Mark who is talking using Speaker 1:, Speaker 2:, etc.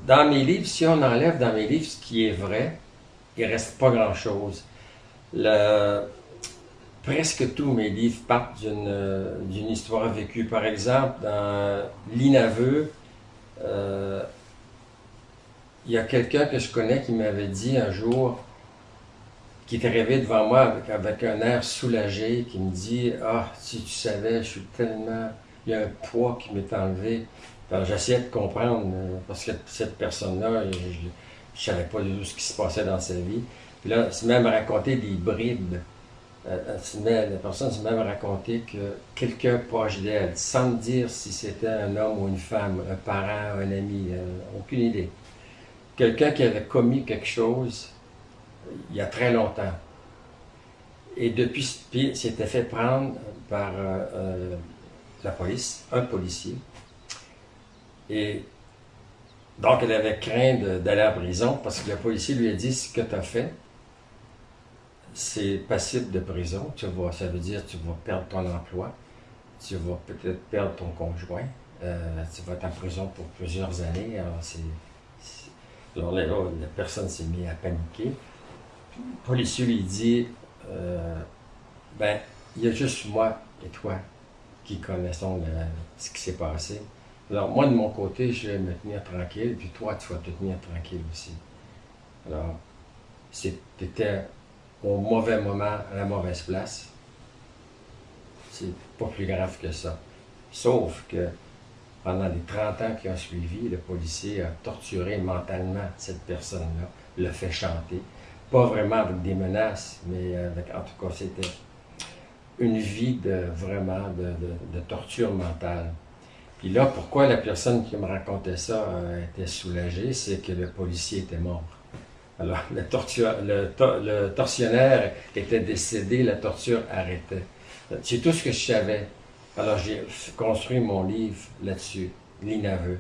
Speaker 1: dans mes livres, si on enlève dans mes livres ce qui est vrai, il ne reste pas grand-chose. Presque tous mes livres partent d'une histoire vécue. Par exemple, dans L'Inaveu, il y a quelqu'un que je connais qui m'avait dit un jour, qui était arrivé devant moi avec un air soulagé, qui me dit « Ah, si tu savais, je suis tellement... Il y a un poids qui m'est enlevé. » Alors j'essayais de comprendre, parce que cette personne-là, je ne savais pas du tout ce qui se passait dans sa vie. Puis là, c'est même raconté des bribes. La personne s'est même raconté que quelqu'un proche d'elle, sans me dire si c'était un homme ou une femme, un parent, un ami, aucune idée. Quelqu'un qui avait commis quelque chose il y a très longtemps. Et depuis, puis s'était fait prendre par la police, un policier. Et donc, elle avait craint d'aller en prison parce que le policier lui a dit, ce que tu as fait, c'est passible de prison. Ça veut dire que tu vas perdre ton emploi, tu vas peut-être perdre ton conjoint, tu vas être en prison pour plusieurs années. Alors là, la personne s'est mise à paniquer. Le policier lui dit, ben, il y a juste moi et toi qui connaissons ce qui s'est passé. Alors moi, de mon côté, je vais me tenir tranquille, puis toi, tu vas te tenir tranquille aussi. Alors, c'était au mauvais moment, à la mauvaise place. C'est pas plus grave que ça. Sauf que pendant les 30 ans qui ont suivi, le policier a torturé mentalement cette personne-là, l'a fait chanter. Pas vraiment avec des menaces, mais en tout cas, c'était une vie vraiment de torture mentale. Puis là, pourquoi la personne qui me racontait ça était soulagée, c'est que le policier était mort. Alors, le tortionnaire était décédé, la torture arrêtait. C'est tout ce que je savais. Alors, j'ai construit mon livre là-dessus, L'Inaveu.